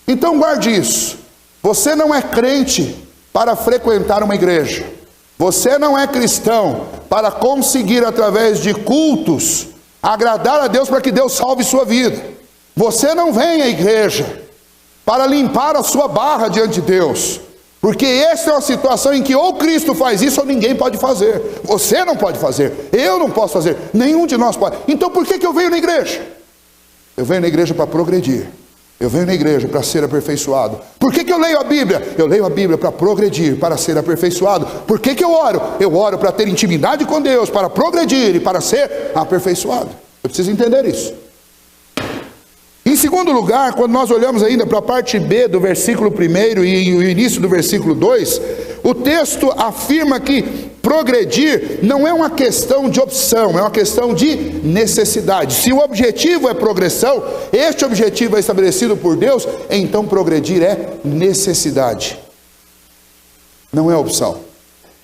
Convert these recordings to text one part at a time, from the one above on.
Então guarde isso. Você não é crente para frequentar uma igreja. Você não é cristão para conseguir, através de cultos, agradar a Deus para que Deus salve sua vida. Você não vem à igreja para limpar a sua barra diante de Deus, porque essa é uma situação em que ou Cristo faz isso ou ninguém pode fazer. Você não pode fazer, eu não posso fazer, nenhum de nós pode. Então por que eu venho na igreja? Eu venho na igreja para progredir. Eu venho na igreja para ser aperfeiçoado. Por que eu leio a Bíblia? Eu leio a Bíblia para progredir, para ser aperfeiçoado. Por que eu oro? Eu oro para ter intimidade com Deus, para progredir e para ser aperfeiçoado. Eu preciso entender isso. Em segundo lugar, quando nós olhamos ainda para a parte B do versículo 1 e o início do versículo 2, o texto afirma que progredir não é uma questão de opção, é uma questão de necessidade. Se o objetivo é progressão, este objetivo é estabelecido por Deus, então progredir é necessidade, não é opção.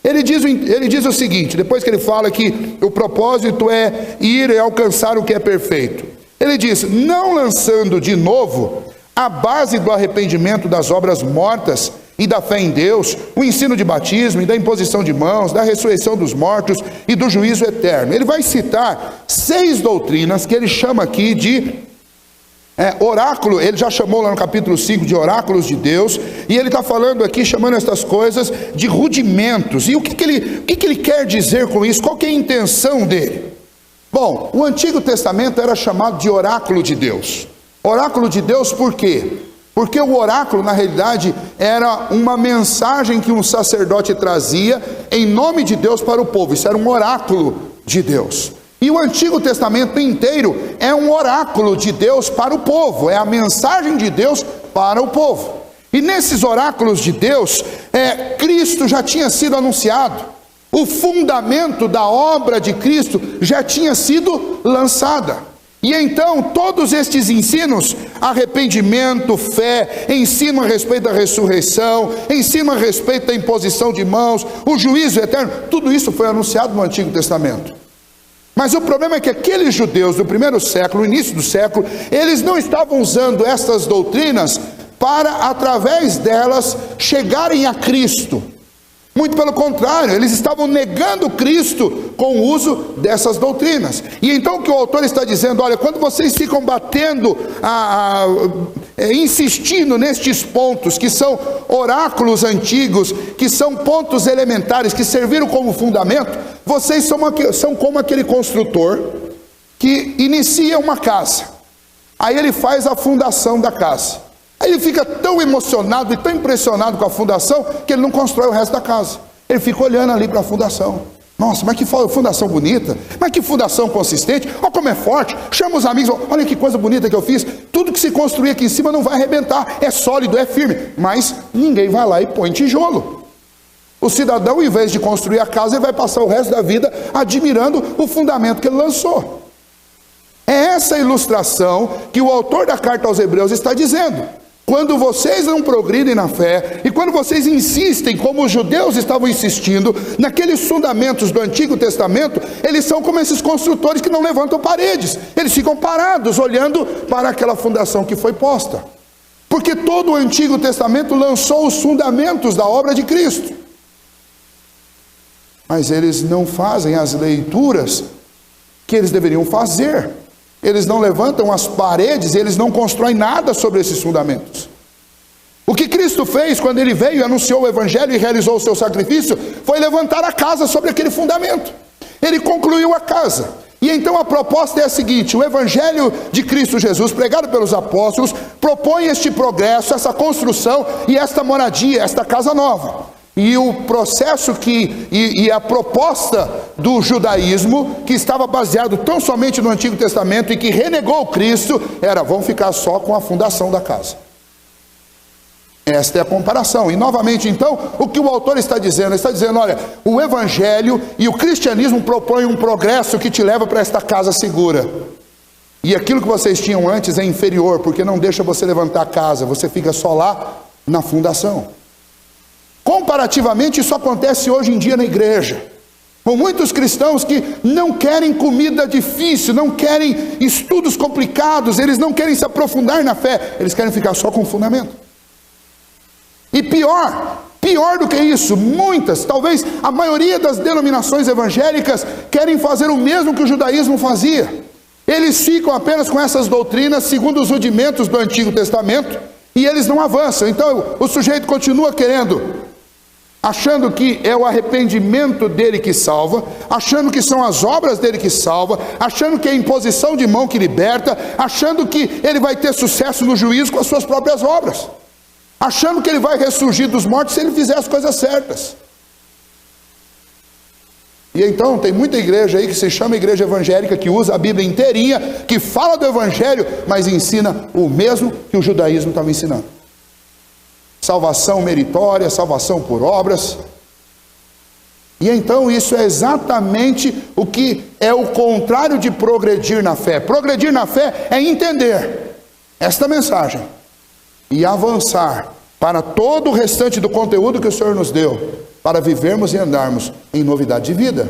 Ele diz o seguinte, depois que ele fala que o propósito é ir e alcançar o que é perfeito. Ele diz, não lançando de novo a base do arrependimento das obras mortas e da fé em Deus, o ensino de batismo e da imposição de mãos, da ressurreição dos mortos e do juízo eterno. Ele vai citar 6 doutrinas que ele chama aqui de oráculo. Ele já chamou lá no capítulo 5 de oráculos de Deus, e ele está falando aqui, chamando estas coisas de rudimentos. E o que ele quer dizer com isso? Qual que é a intenção dele? Bom, o Antigo Testamento era chamado de oráculo de Deus. Oráculo de Deus por quê? Porque o oráculo, na realidade, era uma mensagem que um sacerdote trazia em nome de Deus para o povo. Isso era um oráculo de Deus. E o Antigo Testamento inteiro é um oráculo de Deus para o povo. É a mensagem de Deus para o povo. E nesses oráculos de Deus, Cristo já tinha sido anunciado. O fundamento da obra de Cristo já tinha sido lançada. E então todos estes ensinos, arrependimento, fé, ensino a respeito da ressurreição, ensino a respeito da imposição de mãos, o juízo eterno, tudo isso foi anunciado no Antigo Testamento. Mas o problema é que aqueles judeus do primeiro século, início do século, eles não estavam usando essas doutrinas para, através delas, chegarem a Cristo. Muito pelo contrário, eles estavam negando Cristo com o uso dessas doutrinas. E então o que o autor está dizendo, olha, quando vocês ficam batendo, insistindo nestes pontos, que são oráculos antigos, que são pontos elementares, que serviram como fundamento, vocês são como aquele construtor que inicia uma casa. Aí ele faz a fundação da casa. Aí ele fica tão emocionado e tão impressionado com a fundação que ele não constrói o resto da casa. Ele fica olhando ali para a fundação. Nossa, mas que fundação bonita, mas que fundação consistente, olha como é forte. Chama os amigos, olha que coisa bonita que eu fiz. Tudo que se construir aqui em cima não vai arrebentar, é sólido, é firme. Mas ninguém vai lá e põe tijolo. O cidadão, em vez de construir a casa, ele vai passar o resto da vida admirando o fundamento que ele lançou. É essa ilustração que o autor da carta aos Hebreus está dizendo. Quando vocês não progridem na fé, e quando vocês insistem, como os judeus estavam insistindo, naqueles fundamentos do Antigo Testamento, eles são como esses construtores que não levantam paredes. Eles ficam parados, olhando para aquela fundação que foi posta. Porque todo o Antigo Testamento lançou os fundamentos da obra de Cristo. Mas eles não fazem as leituras que eles deveriam fazer. Eles não levantam as paredes, eles não constroem nada sobre esses fundamentos. O que Cristo fez quando ele veio e anunciou o Evangelho e realizou o seu sacrifício, foi levantar a casa sobre aquele fundamento. Ele concluiu a casa. E então a proposta é a seguinte: o Evangelho de Cristo Jesus, pregado pelos apóstolos, propõe este progresso, essa construção e esta moradia, esta casa nova. E o processo e a proposta do judaísmo, que estava baseado tão somente no Antigo Testamento e que renegou Cristo, era: vamos ficar só com a fundação da casa. Esta é a comparação. E novamente então, o que o autor está dizendo? Ele está dizendo, olha, o Evangelho e o cristianismo propõem um progresso que te leva para esta casa segura. E aquilo que vocês tinham antes é inferior, porque não deixa você levantar a casa, você fica só lá na fundação. Comparativamente, isso acontece hoje em dia na igreja. Com muitos cristãos que não querem comida difícil, não querem estudos complicados, eles não querem se aprofundar na fé, eles querem ficar só com o fundamento. E pior do que isso, muitas, talvez a maioria das denominações evangélicas querem fazer o mesmo que o judaísmo fazia. Eles ficam apenas com essas doutrinas segundo os rudimentos do Antigo Testamento e eles não avançam. Então o sujeito continua querendo, achando que é o arrependimento dele que salva, achando que são as obras dele que salva, achando que é a imposição de mão que liberta, achando que ele vai ter sucesso no juízo com as suas próprias obras, achando que ele vai ressurgir dos mortos se ele fizer as coisas certas. E então tem muita igreja aí que se chama igreja evangélica, que usa a Bíblia inteirinha, que fala do evangelho, mas ensina o mesmo que o judaísmo estava ensinando. Salvação meritória, salvação por obras. E então isso é exatamente o que é o contrário de progredir na fé. Progredir na fé é entender esta mensagem e avançar para todo o restante do conteúdo que o Senhor nos deu, para vivermos e andarmos em novidade de vida.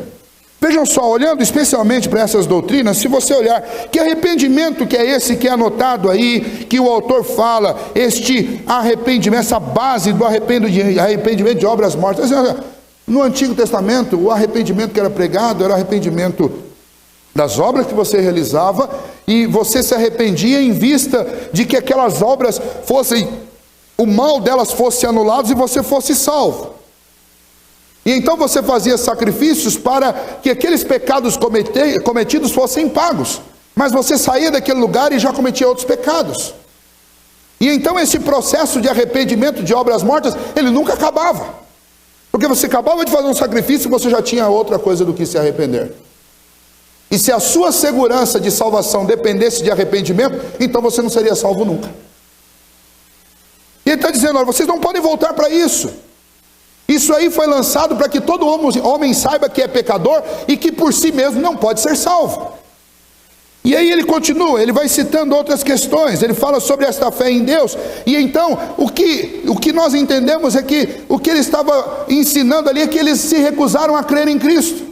Vejam só, olhando especialmente para essas doutrinas, se você olhar, que arrependimento que é esse que é anotado aí, que o autor fala, este arrependimento, essa base do arrependimento de obras mortas. No Antigo Testamento, o arrependimento que era pregado era o arrependimento das obras que você realizava, e você se arrependia em vista de que aquelas obras fossem, o mal delas fosse anulado e você fosse salvo. E então você fazia sacrifícios para que aqueles pecados cometidos fossem pagos. Mas você saía daquele lugar e já cometia outros pecados. E então esse processo de arrependimento de obras mortas, ele nunca acabava. Porque você acabava de fazer um sacrifício e você já tinha outra coisa do que se arrepender. E se a sua segurança de salvação dependesse de arrependimento, então você não seria salvo nunca. E ele está dizendo, olha, vocês não podem voltar para isso. Isso aí foi lançado para que todo homem saiba que é pecador e que por si mesmo não pode ser salvo. E aí ele continua, ele vai citando outras questões, ele fala sobre esta fé em Deus. E então, o que nós entendemos é que o que ele estava ensinando ali é que eles se recusaram a crer em Cristo.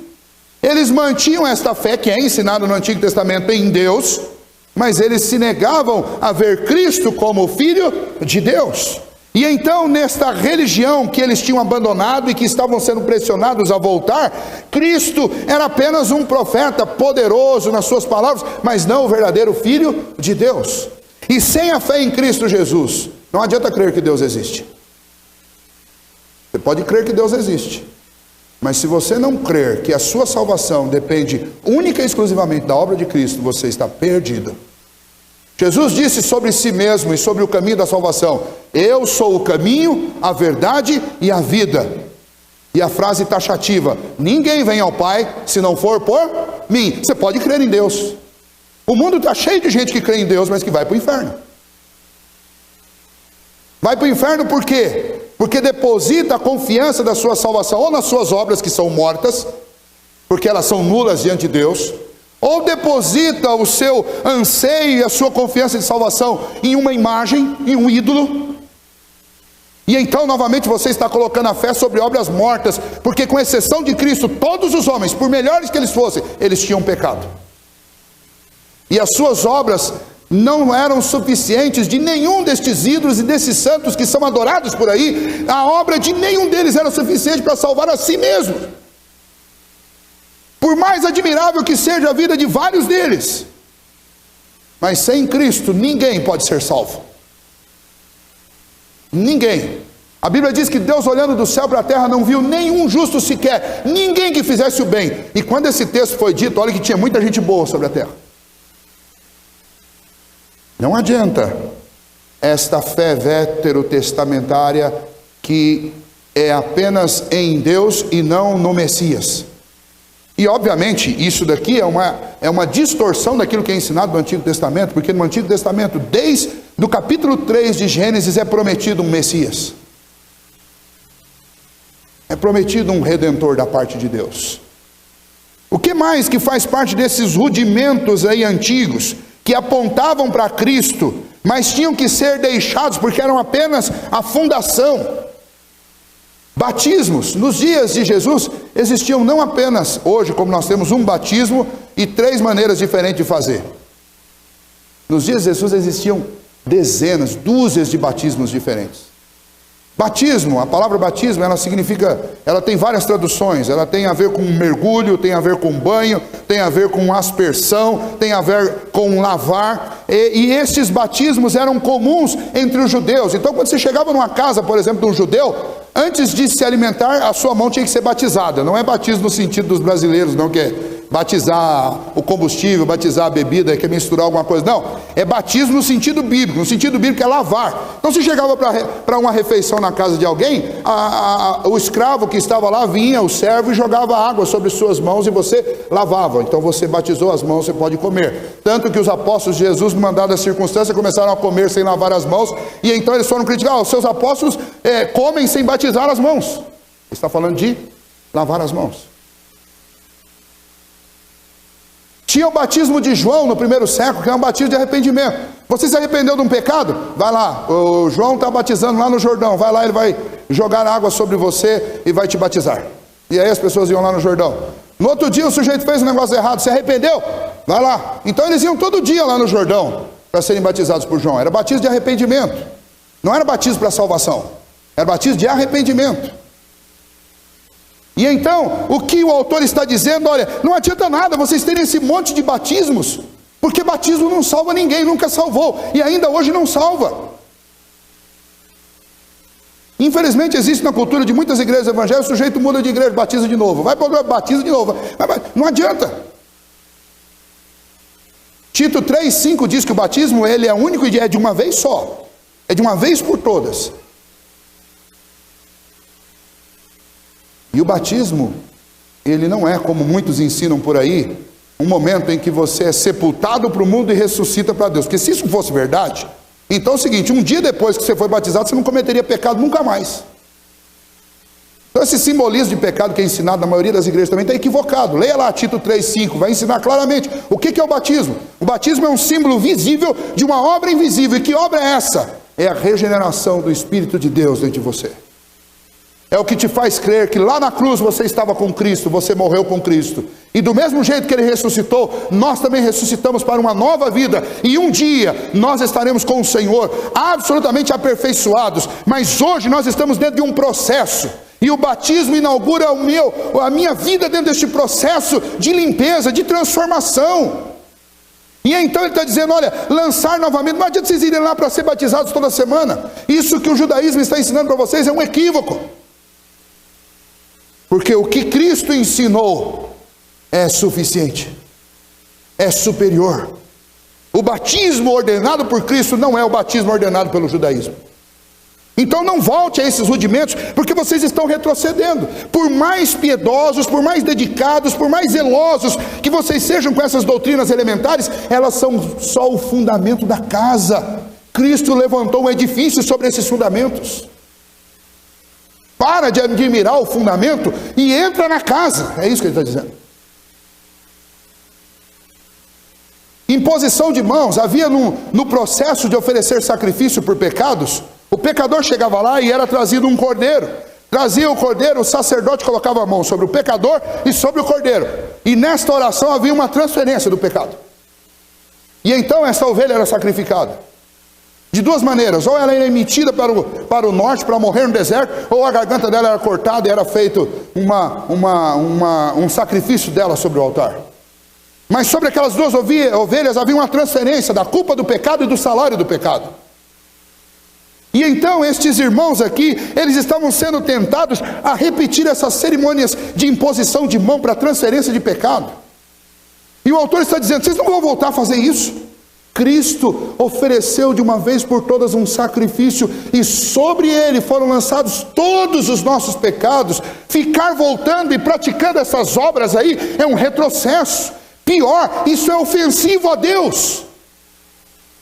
Eles mantinham esta fé que é ensinada no Antigo Testamento em Deus, mas eles se negavam a ver Cristo como Filho de Deus. E então, nesta religião que eles tinham abandonado e que estavam sendo pressionados a voltar, Cristo era apenas um profeta poderoso nas suas palavras, mas não o verdadeiro Filho de Deus. E sem a fé em Cristo Jesus, não adianta crer que Deus existe. Você pode crer que Deus existe, mas se você não crer que a sua salvação depende única e exclusivamente da obra de Cristo, você está perdido. Jesus disse sobre si mesmo e sobre o caminho da salvação: eu sou o caminho, a verdade e a vida. E a frase taxativa: ninguém vem ao Pai se não for por mim. Você pode crer em Deus. O mundo está cheio de gente que crê em Deus, mas que vai para o inferno. Vai para o inferno por quê? Porque deposita a confiança da sua salvação ou nas suas obras que são mortas, porque elas são nulas diante de Deus, ou deposita o seu anseio e a sua confiança de salvação em uma imagem, em um ídolo. E então novamente você está colocando a fé sobre obras mortas, porque com exceção de Cristo, todos os homens, por melhores que eles fossem, eles tinham pecado. E as suas obras não eram suficientes de nenhum destes ídolos e desses santos que são adorados por aí. A obra de nenhum deles era suficiente para salvar a si mesmo. Por mais admirável que seja a vida de vários deles, mas sem Cristo ninguém pode ser salvo. Ninguém. A Bíblia diz que Deus, olhando do céu para a terra, não viu nenhum justo sequer, ninguém que fizesse o bem. E quando esse texto foi dito, olha que tinha muita gente boa sobre a terra. Não adianta esta fé veterotestamentária que é apenas em Deus e não no Messias. E obviamente isso daqui é uma distorção daquilo que é ensinado no Antigo Testamento, porque no Antigo Testamento, desde o capítulo 3 de Gênesis, é prometido um Messias. É prometido um Redentor da parte de Deus. O que mais que faz parte desses rudimentos aí antigos, que apontavam para Cristo, mas tinham que ser deixados, porque eram apenas a fundação? Batismos. Nos dias de Jesus, existiam não apenas hoje, como nós temos um batismo e 3 maneiras diferentes de fazer. Nos dias de Jesus existiam dezenas, dúzias de batismos diferentes. Batismo, a palavra batismo, ela tem várias traduções. Ela tem a ver com mergulho, tem a ver com banho, tem a ver com aspersão, tem a ver com lavar. E estes batismos eram comuns entre os judeus. Então, quando você chegava numa casa, por exemplo, de um judeu, antes de se alimentar, a sua mão tinha que ser batizada. Não é batismo no sentido dos brasileiros, não, que é batizar o combustível, batizar a bebida, que é misturar alguma coisa. Não, é batismo no sentido bíblico. No sentido bíblico é lavar. Então, se chegava para uma refeição na casa de alguém, o escravo que estava lá vinha, o servo, e jogava água sobre suas mãos e você lavava. Então, você batizou as mãos, você pode comer. Tanto que os apóstolos de Jesus, numa dada circunstância, começaram a comer sem lavar as mãos, e então eles foram criticar: os seus apóstolos comem sem batizar as mãos. Ele está falando de lavar as mãos. Tinha o batismo de João no primeiro século, que é um batismo de arrependimento. Você se arrependeu de um pecado? Vai lá, o João está batizando lá no Jordão. Vai lá, ele vai jogar água sobre você e vai te batizar. E aí as pessoas iam lá no Jordão. No outro dia o sujeito fez um negócio errado, se arrependeu? Vai lá. Então eles iam todo dia lá no Jordão para serem batizados por João. Era batismo de arrependimento. Não era batismo para salvação. Era batismo de arrependimento. E então, o que o autor está dizendo: olha, não adianta nada vocês terem esse monte de batismos, porque batismo não salva ninguém, nunca salvou, e ainda hoje não salva. Infelizmente existe na cultura de muitas igrejas evangélicas: o sujeito muda de igreja, batiza de novo, vai para o batiza de novo, não adianta. Tito 3,5 diz que o batismo ele é único e é de uma vez só, é de uma vez por todas. E o batismo, ele não é, como muitos ensinam por aí, um momento em que você é sepultado para o mundo e ressuscita para Deus. Porque se isso fosse verdade, então é o seguinte: um dia depois que você foi batizado, você não cometeria pecado nunca mais. Então esse simbolismo de pecado que é ensinado na maioria das igrejas também está equivocado. Leia lá Tito 3,5, vai ensinar claramente o que é o batismo. O batismo é um símbolo visível de uma obra invisível. E que obra é essa? É a regeneração do Espírito de Deus dentro de você. É o que te faz crer que lá na cruz você estava com Cristo, você morreu com Cristo. E do mesmo jeito que Ele ressuscitou, nós também ressuscitamos para uma nova vida. E um dia nós estaremos com o Senhor, absolutamente aperfeiçoados. Mas hoje nós estamos dentro de um processo. E o batismo inaugura a minha vida dentro deste processo de limpeza, de transformação. E então ele está dizendo: olha, lançar novamente, não adianta vocês irem lá para ser batizados toda semana. Isso que o judaísmo está ensinando para vocês é um equívoco. Porque o que Cristo ensinou é suficiente, é superior. O batismo ordenado por Cristo não é o batismo ordenado pelo judaísmo. Então não volte a esses rudimentos, porque vocês estão retrocedendo. Por mais piedosos, por mais dedicados, por mais zelosos que vocês sejam com essas doutrinas elementares, elas são só o fundamento da casa. Cristo levantou um edifício sobre esses fundamentos. Para de admirar o fundamento e entra na casa. É isso que ele está dizendo. Imposição de mãos. Havia no processo de oferecer sacrifício por pecados, o pecador chegava lá e era trazido um cordeiro. Trazia o cordeiro, o sacerdote colocava a mão sobre o pecador e sobre o cordeiro. E nesta oração havia uma transferência do pecado. E então essa ovelha era sacrificada. De duas maneiras: ou ela era emitida para o norte, para morrer no deserto, ou a garganta dela era cortada e era feito um sacrifício dela sobre o altar. Mas sobre aquelas duas ovelhas havia uma transferência da culpa do pecado e do salário do pecado. E então estes irmãos aqui, eles estavam sendo tentados a repetir essas cerimônias de imposição de mão para transferência de pecado. E o autor está dizendo: vocês não vão voltar a fazer isso. Cristo ofereceu de uma vez por todas um sacrifício, e sobre ele foram lançados todos os nossos pecados. Ficar voltando e praticando essas obras aí é um retrocesso. Pior, isso é ofensivo a Deus.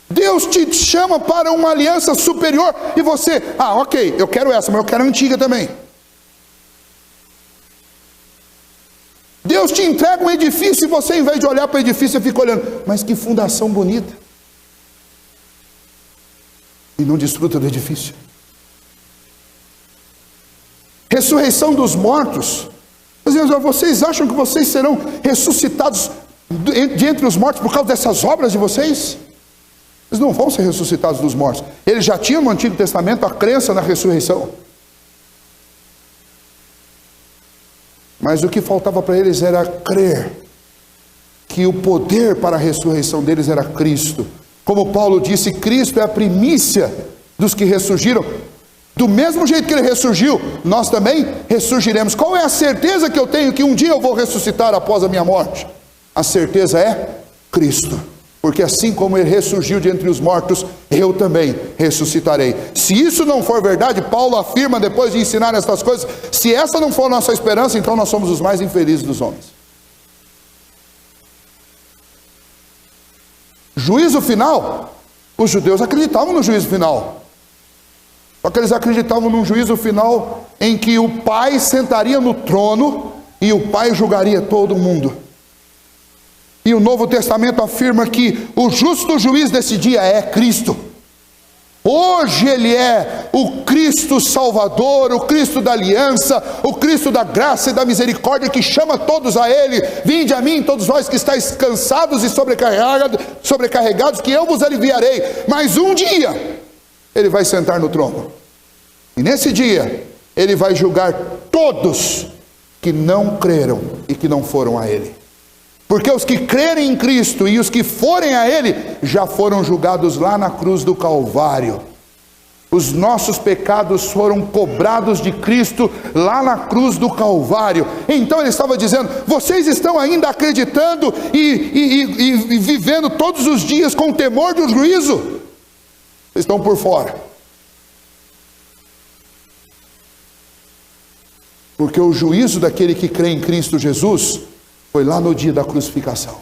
Deus te chama para uma aliança superior e você: ok, eu quero essa, mas eu quero a antiga também. Deus te entrega um edifício e você, em vez de olhar para o edifício, você fica olhando: mas que fundação bonita. E não desfruta do edifício. Ressurreição dos mortos. Vocês acham que vocês serão ressuscitados de entre os mortos por causa dessas obras de vocês? Eles não vão ser ressuscitados dos mortos. Eles já tinham no Antigo Testamento a crença na ressurreição. Mas o que faltava para eles era crer que o poder para a ressurreição deles era Cristo. Como Paulo disse, Cristo é a primícia dos que ressurgiram. Do mesmo jeito que ele ressurgiu, nós também ressurgiremos. Qual é a certeza que eu tenho que um dia eu vou ressuscitar após a minha morte? A certeza é Cristo. Porque assim como ele ressurgiu de entre os mortos, eu também ressuscitarei. Se isso não for verdade, Paulo afirma depois de ensinar estas coisas, se essa não for a nossa esperança, então nós somos os mais infelizes dos homens. Juízo final, os judeus acreditavam no juízo final. Só que eles acreditavam num juízo final em que o Pai sentaria no trono e o Pai julgaria todo mundo. E o Novo Testamento afirma que o justo juiz desse dia é Cristo. Hoje ele é o Cristo Salvador, o Cristo da aliança, o Cristo da graça e da misericórdia, que chama todos a Ele. Vinde a mim, todos vós que estáis cansados e sobrecarregados, que eu vos aliviarei. Mas um dia ele vai sentar no trono. E nesse dia ele vai julgar todos que não creram e que não foram a Ele. Porque os que crerem em Cristo e os que forem a Ele, já foram julgados lá na cruz do Calvário. Os nossos pecados foram cobrados de Cristo lá na cruz do Calvário. Então ele estava dizendo, vocês estão ainda acreditando e vivendo todos os dias com o temor do juízo? Vocês estão por fora. Porque o juízo daquele que crê em Cristo Jesus foi lá no dia da crucificação.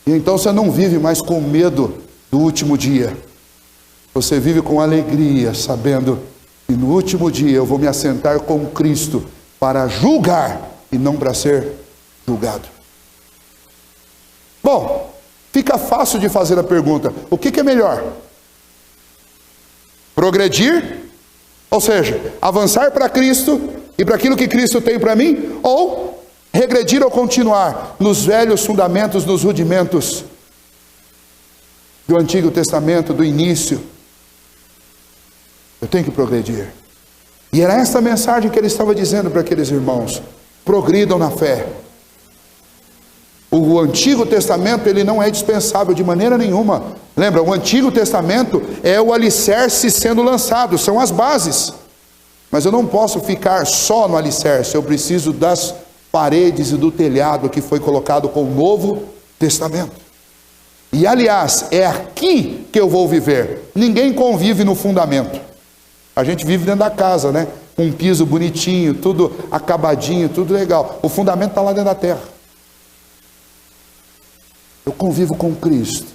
E então você não vive mais com medo do último dia. Você vive com alegria, sabendo que no último dia eu vou me assentar com Cristo para julgar e não para ser julgado. Bom, fica fácil de fazer a pergunta: o que é melhor? Progredir, ou seja, avançar para Cristo e para aquilo que Cristo tem para mim, ou regredir ou continuar nos velhos fundamentos, nos rudimentos do Antigo Testamento, do início? Eu tenho que progredir. E era essa mensagem que ele estava dizendo para aqueles irmãos: progridam na fé. O Antigo Testamento, ele não é dispensável de maneira nenhuma. Lembra, o Antigo Testamento é o alicerce sendo lançado, são as bases. Mas eu não posso ficar só no alicerce, eu preciso das paredes e do telhado que foi colocado com o Novo Testamento. E aliás, é aqui que eu vou viver. Ninguém convive no fundamento. A gente vive dentro da casa, né? Um piso bonitinho, tudo acabadinho, tudo legal. O fundamento está lá dentro da terra. Eu convivo com Cristo.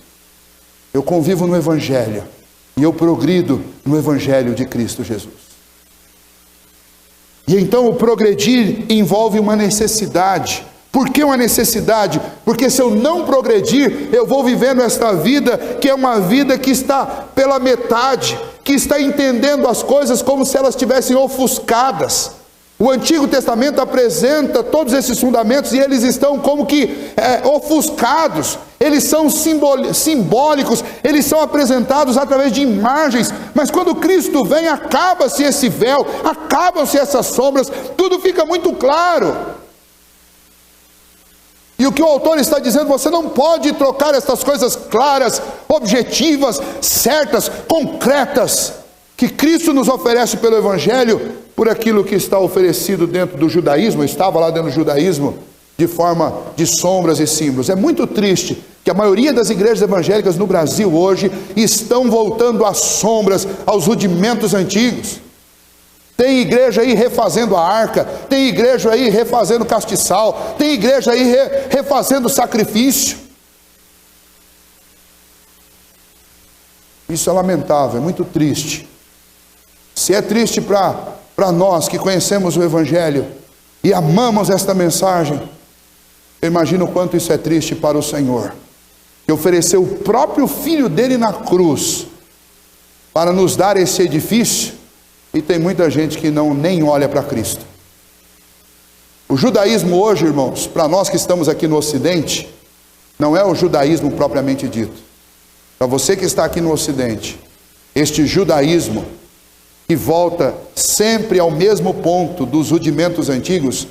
Eu convivo no Evangelho. E eu progrido no Evangelho de Cristo Jesus. E então o progredir envolve uma necessidade. Por que uma necessidade? Porque se eu não progredir, eu vou vivendo esta vida que é uma vida que está pela metade, que está entendendo as coisas como se elas estivessem ofuscadas. O Antigo Testamento apresenta todos esses fundamentos e eles estão como que ofuscados. Eles são simbólicos, eles são apresentados através de imagens. Mas quando Cristo vem, acaba-se esse véu, acabam-se essas sombras, tudo fica muito claro. E o que o autor está dizendo, você não pode trocar essas coisas claras, objetivas, certas, concretas, que Cristo nos oferece pelo Evangelho, por aquilo que está oferecido dentro do judaísmo, estava lá dentro do judaísmo, de forma de sombras e símbolos. É muito triste que a maioria das igrejas evangélicas no Brasil hoje estão voltando às sombras, aos rudimentos antigos. Tem igreja aí refazendo a arca, tem igreja aí refazendo castiçal, tem igreja aí refazendo sacrifício. Isso é lamentável, é muito triste. Se é triste para nós que conhecemos o Evangelho e amamos esta mensagem, eu imagino o quanto isso é triste para o Senhor, que ofereceu o próprio Filho dele na cruz para nos dar esse edifício, e tem muita gente que nem olha para Cristo. O judaísmo hoje, irmãos, para nós que estamos aqui no Ocidente, não é o judaísmo propriamente dito. Para você que está aqui no Ocidente, este judaísmo que volta sempre ao mesmo ponto dos rudimentos antigos,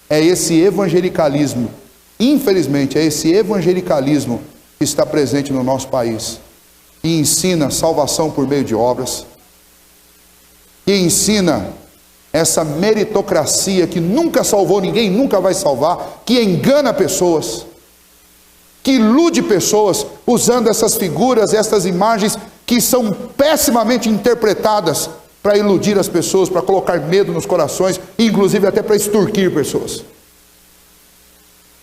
é esse evangelicalismo. Infelizmente, é esse evangelicalismo que está presente no nosso país, que ensina salvação por meio de obras, que ensina essa meritocracia que nunca salvou ninguém, nunca vai salvar, que engana pessoas, que ilude pessoas, usando essas figuras, essas imagens que são pessimamente interpretadas para iludir as pessoas, para colocar medo nos corações, inclusive até para extorquir pessoas.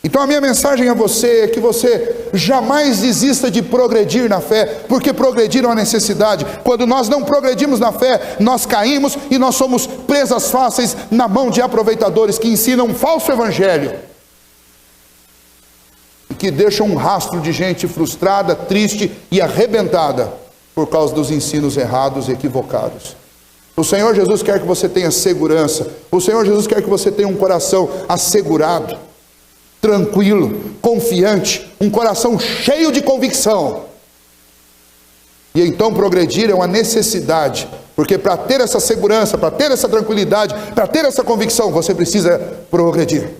Então a minha mensagem a você é que você jamais desista de progredir na fé, porque progredir é uma necessidade. Quando nós não progredimos na fé, nós caímos e nós somos presas fáceis na mão de aproveitadores que ensinam um falso evangelho e que deixam um rastro de gente frustrada, triste e arrebentada por causa dos ensinos errados e equivocados. O Senhor Jesus quer que você tenha segurança. O Senhor Jesus quer que você tenha um coração assegurado, tranquilo, confiante, um coração cheio de convicção. E então progredir é uma necessidade, porque para ter essa segurança, para ter essa tranquilidade, para ter essa convicção, você precisa progredir.